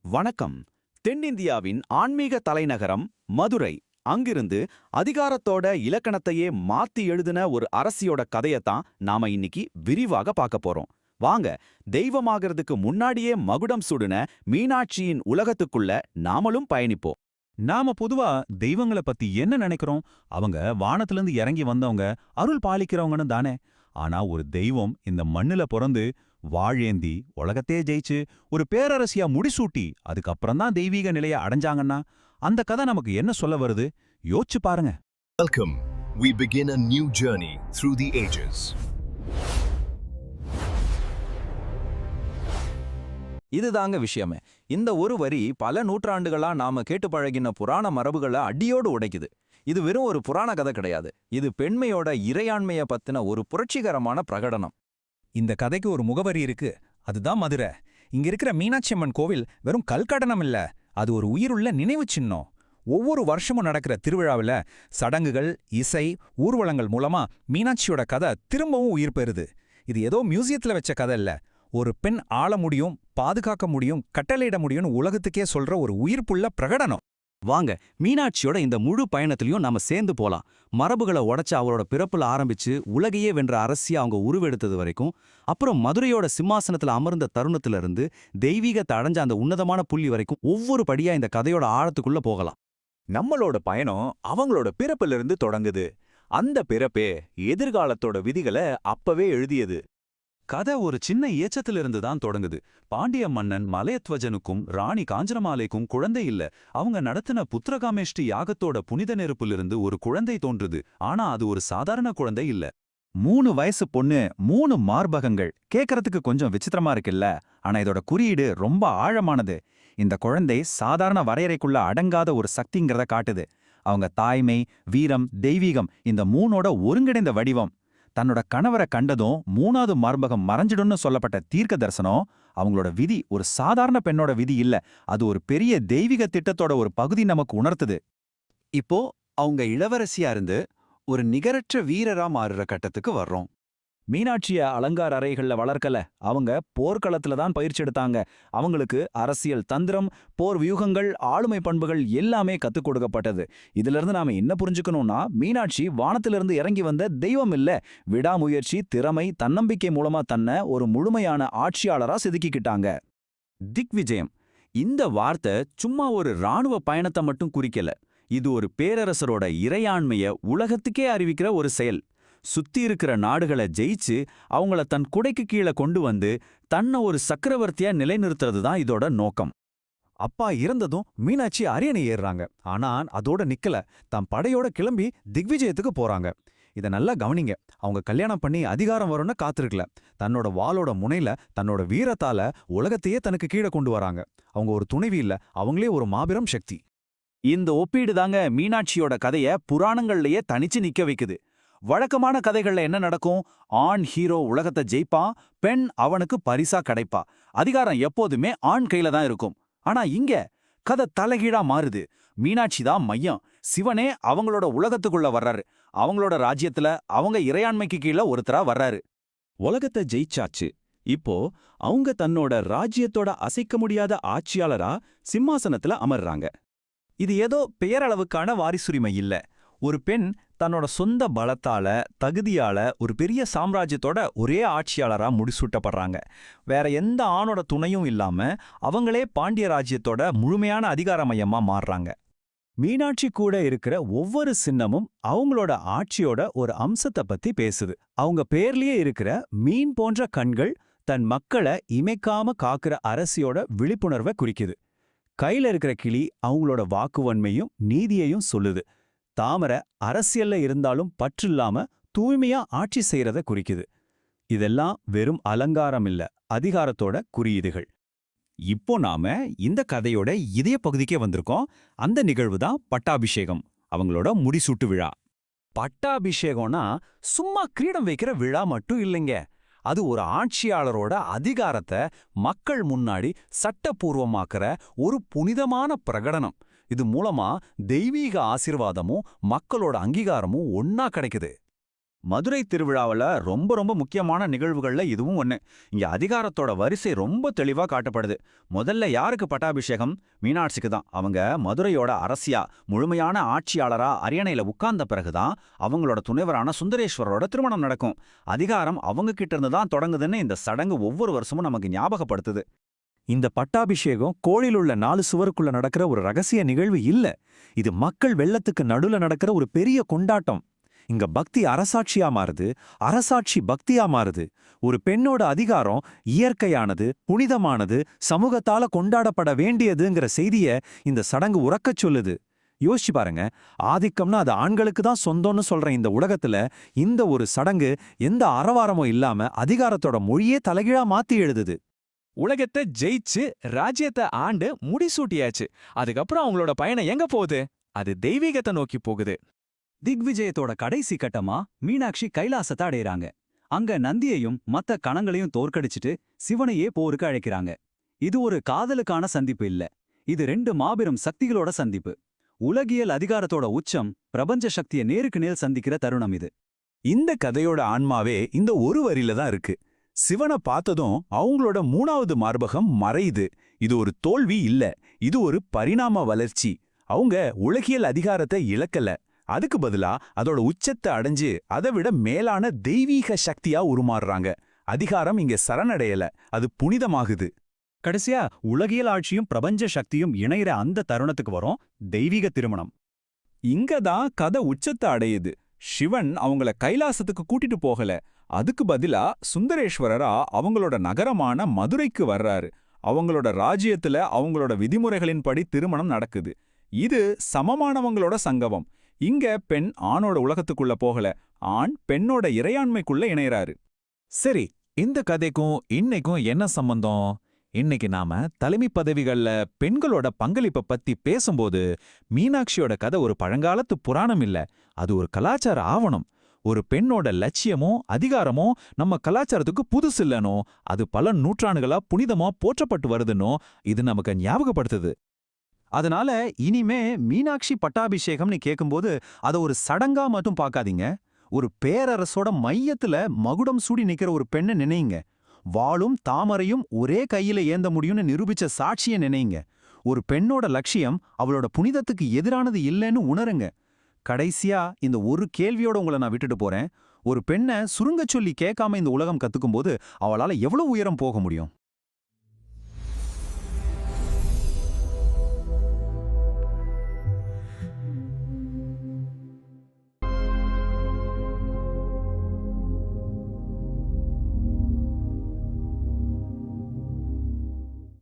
வணக்கம். தென்னிந்தியாவின் ஆன்மீக தலைநகரம் மதுரை. அங்கிருந்து அதிகாரத்தோட இலக்கணத்தையே மாத்தி எழுதின ஒரு அரசியோட கதையத்தான் நாம இன்னைக்கு விரிவாக பார்க்க போறோம். வாங்க, தெய்வமாகறதுக்கு முன்னாடியே மகுடம் சூடின மீனாட்சியின் உலகத்துக்குள்ள நாமளும் பயணிப்போம். நாம பொதுவா தெய்வங்கள பத்தி என்ன நினைக்கிறோம்? அவங்க வானத்திலிருந்து இறங்கி வந்தவங்க, அருள் பாலிக்கிறவங்கன்னு தானே. ஆனா ஒரு தெய்வம் இந்த மண்ணுல பிறந்து வாழேந்தி உலகத்தையே ஜெயிச்சு ஒரு பேரரசியா முடிசூட்டி அதுக்கப்புறம் தான் தெய்வீக நிலைய அடைஞ்சாங்கன்னா அந்த கதை நமக்கு என்ன சொல்ல வருது? யோசிச்சு பாருங்க. Welcome. We begin a new journey through the ages. இதுதாங்க விஷயமே. இந்த ஒரு வரி பல நூற்றாண்டுகளா நாம கேட்டு பழகின புராண மரபுகளை அடியோடு உடைக்குது. இது வெறும் ஒரு புராண கதை கிடையாது. இது பெண்மையோட இறையாண்மைய பத்தின ஒரு புரட்சிகரமான பிரகடனம். இந்த கதைக்கு ஒரு முகவரி இருக்கு. அதுதான் மதுரை. இங்க இருக்கிற மீனாட்சி அம்மன் கோவில் வெறும் கல்கட்டணம் இல்ல, அது ஒரு உயிருள்ள நினைவு சின்னம். ஒவ்வொரு வருஷமும் நடக்கிற திருவிழாவில் சடங்குகள், இசை, ஊர்வலங்கள் மூலமா மீனாட்சியோட கதை திரும்பவும் உயிர் பெறுது. இது ஏதோ மியூசியத்துல வச்ச கதை இல்ல, ஒரு பெண் ஆள முடியும், பாதுகாக்க முடியும், கட்டளையிட முடியும்னு உலகத்துக்கே சொல்ற ஒரு உயிர்ப்புள்ள பிரகடனம். வாங்க, மீனாட்சியோட இந்த முழு பயணத்திலையும் நாம சேர்ந்து போலாம். மரபுகளை உடைச்சு அவரோட பிறப்புல ஆரம்பிச்சு உலகையே வென்ற அரசியா அவங்க உருவெடுத்தது வரைக்கும், அப்புறம் மதுரையோட சிம்மாசனத்துல அமர்ந்த தருணத்துல இருந்து தெய்வீகத்தை அடைஞ்ச அந்த உன்னதமான புள்ளி வரைக்கும் ஒவ்வொரு படியா இந்த கதையோட ஆழத்துக்குள்ள போகலாம். நம்மளோட பயணம் அவங்களோட பிறப்பிலிருந்து தொடங்குது. அந்த பிறப்பே எதிர்காலத்தோட விதிகளை அப்பவே எழுதியது. கதை ஒரு சின்ன ஏச்சத்திலிருந்து தான் தொடங்குது. பாண்டிய மன்னன் மலையத்வஜனுக்கும் ராணி காஞ்சனமாலைக்கும் குழந்தை இல்ல. அவங்க நடத்தின புத்திரகாமேஷ்டி யாகத்தோட புனித நெருப்பிலிருந்து ஒரு குழந்தை தோன்றுது. ஆனா அது ஒரு சாதாரண குழந்தை இல்ல. 3 வயசு பொண்ணு, 3 மார்பகங்கள். கேட்கறதுக்கு கொஞ்சம் விசித்திரமா இருக்குல்ல, ஆனா இதோட குறியீடு ரொம்ப ஆழமானது. இந்த குழந்தை சாதாரண வரையறைக்குள்ள அடங்காத ஒரு சக்திங்கிறத காட்டுது. அவங்க தாய்மை, வீரம், தெய்வீகம், இந்த 3ஓட ஒருங்கிணைந்த வடிவம். தன்னோட கணவரை கண்டதும் 3வது மார்பகம் மறைஞ்சிடும்னு சொல்லப்பட்ட தீர்க்க தரிசனம் அவங்களோட விதி ஒரு சாதாரண பெண்ணோட விதி இல்ல, அது ஒரு பெரிய தெய்வீக திட்டத்தோட ஒரு பகுதி நமக்கு உணர்த்துது. இப்போ அவங்க இளவரசியா இருந்து ஒரு நிகரற்ற வீரரா மாறுற கட்டத்துக்கு வர்றோம். மீனாட்சிய அலங்கார அறைகள்ல வளர்க்கல, அவங்க போர்க்களத்துல தான் பயிற்சி எடுத்தாங்க. அவங்களுக்கு அரசியல் தந்திரம், போர் வியூகங்கள், ஆளுமை பண்புகள் எல்லாமே கத்துக் கொடுக்கப்பட்டது. இதிலிருந்து நாம என்ன புரிஞ்சுக்கணும்னா, மீனாட்சி வானத்திலிருந்து இறங்கி வந்த தெய்வம் இல்ல, விடாமுயற்சி, திறமை, தன்னம்பிக்கை மூலமா தன்னை ஒரு முழுமையான ஆட்சியாளரா செதுக்கிக்கிட்டாங்க. திக்விஜயம், இந்த வார்த்தை சும்மா ஒரு இராணுவ பயணத்தை மட்டும் குறிக்கல. இது ஒரு பேரரசரோட இறையாண்மைய உலகத்துக்கே அறிவிக்கிற ஒரு செயல். சுத்தி இருக்கிற நாடுகளை ஜெயிச்சு அவங்கள தன் குடைக்கு கீழே கொண்டு வந்து தன்னை ஒரு சக்கரவர்த்தியா நிலைநிறுத்துறது தான் இதோட நோக்கம். அப்பா இறந்ததும் மீனாட்சி அரியணை ஏறுறாங்க. ஆனா அதோட நிக்கல, தம் படையோட கிளம்பி திக்விஜயத்துக்கு போறாங்க. இத நல்லா கவனிங்க. அவங்க கல்யாணம் பண்ணி அதிகாரம் வரும்னு காத்திருக்கல. தன்னோட வாளோட முனையில தன்னோட வீரத்தால உலகத்தையே தனக்கு கீழே கொண்டு வராங்க. அவங்க ஒரு துணைவி இல்ல, அவங்களே ஒரு மாபெரும் சக்தி. இந்த ஒப்பீடு தாங்க மீனாட்சியோட கதைய புராணங்கள்லயே தனிச்சு நிக்க வைக்குது. வழக்கமான கதைகள்ல என்ன நடக்கும்? ஆண் ஹீரோ உலகத்தை ஜெயிப்பான், பெண் அவனுக்கு பரிசா கிடைப்பா. அதிகாரம் எப்போதுமே ஆண் கையில தான் இருக்கும். ஆனா இங்க கதை தலைகீழா மாறுது. மீனாட்சி தான் மையம். சிவனே அவங்களோட உலகத்துக்குள்ள வர்றாரு. அவங்களோட ராஜ்யத்துல அவங்க இறையாண்மைக்கு கீழே ஒருத்தரா வர்றாரு. உலகத்தை ஜெயிச்சாச்சு. இப்போ அவங்க தன்னோட ராஜ்யத்தோட அசைக்க முடியாத ஆட்சியாளரா சிம்மாசனத்துல அமர்றாங்க. இது ஏதோ பெயரளவுக்கான வாரிசுரிமை இல்ல. ஒரு பெண் தன்னோட சொந்த பலத்தால, தகுதியால ஒரு பெரிய சாம்ராஜ்யத்தோட ஒரே ஆட்சியாளரா முடிசூட்டப்படுறாங்க. வேற எந்த ஆணோட துணையும் இல்லாம அவங்களே பாண்டிய ராஜ்யத்தோட முழுமையான அதிகார மையமா மாறுறாங்க. மீனாட்சி கூட இருக்கிற ஒவ்வொரு சின்னமும் அவங்களோட ஆட்சியோட ஒரு அம்சத்தை பத்தி பேசுது. அவங்க பேர்லயே இருக்கிற மீன் போன்ற கண்கள் தன் மக்களை இமைக்காம காக்குற அரசியோட விழிப்புணர்வை குறிக்குது. கையில இருக்கிற கிளி அவங்களோட வாக்குவன்மையும் நீதியையும் சொல்லுது. தாமரை அரசியல்ல இருந்தாலும் பற்றில்லாம தூய்மையா ஆட்சி செய்யறத குறிக்குது. இதெல்லாம் வெறும் அலங்காரம் இல்ல, அதிகாரத்தோட குறியீடுகள். இப்போ நாம இந்த கதையோட இதய பகுதிக்கே வந்திருக்கோம். அந்த நிகழ்வு தான் பட்டாபிஷேகம், அவங்களோட முடிசூட்டு விழா. பட்டாபிஷேகம்னா சும்மா கிரீடம் வைக்கிற விழா மட்டும் இல்லைங்க. அது ஒரு ஆட்சியாளரோட அதிகாரத்தை மக்கள் முன்னாடி சட்டப்பூர்வமாக்குற ஒரு புனிதமான பிரகடனம். இது மூலமா தெய்வீக ஆசீர்வாதமும் மக்களோட அங்கீகாரமும் ஒன்னா கிடைக்குது. மதுரை திருவிழாவுல ரொம்ப ரொம்ப முக்கியமான நிகழ்வுகள்ல இதுவும் ஒண்ணு. இங்க அதிகாரத்தோட வரிசை ரொம்ப தெளிவா காட்டப்படுது. முதல்ல யாருக்கு பட்டாபிஷேகம்? மீனாட்சிக்கு தான். அவங்க மதுரையோட அரசியா முழுமையான ஆட்சியாளரா அரியணையில உட்கார்ந்த பிறகுதான் அவங்களோட துணைவரான சுந்தரேஸ்வரரோட திருமணம் நடக்கும். அதிகாரம் அவங்க கிட்ட இருந்து தான் தொடங்குதுன்னு இந்த சடங்கு ஒவ்வொரு வருஷமும் நமக்கு ஞாபகப்படுத்துது. இந்த பட்டாபிஷேகம் கோயிலுள்ள உள்ள 4 சுவருக்குள்ள நடக்கிற ஒரு ரகசிய நிகழ்வு இல்ல. இது மக்கள் வெள்ளத்துக்கு நடுல நடக்கிற ஒரு பெரிய கொண்டாட்டம். இங்க பக்தி அரசாட்சியா மாறுது, அரசாட்சி பக்தியா மாறுது. ஒரு பெண்ணோட அதிகாரம் இயற்கையானது, புனிதமானது, சமூகத்தால கொண்டாடப்பட வேண்டியதுங்கிற செய்திய இந்த சடங்கு உறக்கச் சொல்லுது. யோசிச்சு பாருங்க, ஆதிக்கம்னா அது ஆண்களுக்கு தான் சொந்தம்னு சொல்ற இந்த உலகத்துல இந்த ஒரு சடங்கு எந்த ஆரவாரமும் இல்லாம அதிகாரத்தோட மொழியே தலைகீழா மாத்தி எழுதுது. உலகத்தை ஜெயிச்சு ராஜ்யத்தை ஆண்டு முடிசூட்டியாச்சு. அதுக்கப்புறம் அவங்களோட பயணம் எங்க போகுது? அது தெய்வீகத்தை நோக்கி போகுது. திக்விஜயத்தோட கடைசி கட்டமா மீனாட்சி கைலாசத்தை அடையறாங்க. அங்க நந்தியையும் மத்த கணங்களையும் தோற்கடிச்சிட்டு சிவனையே போருக்கு அழைக்கிறாங்க. இது ஒரு காதலுக்கான சந்திப்பு இல்ல, இது 2 மாபெரும் சக்திகளோட சந்திப்பு. உலகியல் அதிகாரத்தோட உச்சம் பிரபஞ்ச சக்தியை நேருக்கு நேர் சந்திக்கிற தருணம் இது. இந்த கதையோட ஆன்மாவே இந்த ஒரு வரியில தான் இருக்கு. சிவனை பார்த்ததும் அவங்களோட 3வது மார்பகம் மறையுது. இது ஒரு தோல்வி இல்ல, இது ஒரு பரிணாம வளர்ச்சி. அவங்க உலகியல் அதிகாரத்தை இழக்கல, அதுக்கு பதிலா அதோட உச்சத்தை அடைஞ்சு அதை விட மேலான தெய்வீக சக்தியா உருமாறுறாங்க. அதிகாரம் இங்க சரணடையல, அது புனிதமாகுது. கடைசியா உலகியல் ஆட்சியும் பிரபஞ்ச சக்தியும் இணையிற அந்த தருணத்துக்கு வரும் தெய்வீக திருமணம். இங்க தான் கதை உச்சத்தை அடையுது. சிவன் அவங்கள கைலாசத்துக்கு கூட்டிட்டு போகல, அதுக்கு பதிலா சுந்தரேஸ்வரரா அவங்களோட நகரமான மதுரைக்கு வர்றாரு. அவங்களோட ராஜ்யத்துல அவங்களோட விதிமுறைகளின்படி திருமணம் நடக்குது. இது சமமானவங்களோட சங்கமம். இங்க பெண் ஆணோட உலகத்துக்குள்ள போகல, ஆண் பெண்ணோட இறையாண்மைக்குள்ள இணையறாரு. சரி, இந்த கதைக்கும் இன்னைக்கும் என்ன சம்பந்தம்? இன்னைக்கு நாம தலைமை பதவிகள்ல பெண்களோட பங்களிப்பை பத்தி பேசும்போது மீனாட்சியோட கதை ஒரு பழங்காலத்து புராணம் இல்ல, அது ஒரு கலாச்சார ஆவணம். ஒரு பெண்ணோட லட்சியமோ அதிகாரமோ நம்ம கலாச்சாரத்துக்கு புதுசு இல்லனோ, அது பல நூற்றாண்டுகளா புனிதமா போற்றப்பட்டு வருதுன்னோ இது நமக்கு ஞாபகப்படுத்துது. அதனால இனிமே மீனாட்சி பட்டாபிஷேகம்னு கேட்கும்போது அதை ஒரு சடங்கா மட்டும் பார்க்காதீங்க. ஒரு பேரரசோட மையத்துல மகுடம் சூடி நிக்கிற ஒரு பெண்ணை நினைங்க. வாளும் தாமரையும் ஒரே கையில ஏந்த முடியும்னு நிரூபிச்ச சாட்சிய நினைங்க. ஒரு பெண்ணோட லட்சியம் அவளோட புனிதத்துக்கு எதிரானது இல்லைன்னு உணருங்க. கடைசியா இந்த ஒரு கேள்வியோட உங்களை நான் விட்டுட்டு போறேன். ஒரு பெண்ணை சுருங்கச் சொல்லி கேட்காம இந்த உலகம் கத்துக்கும்போது அவளால எவ்வளவு உயரம் போக முடியும்?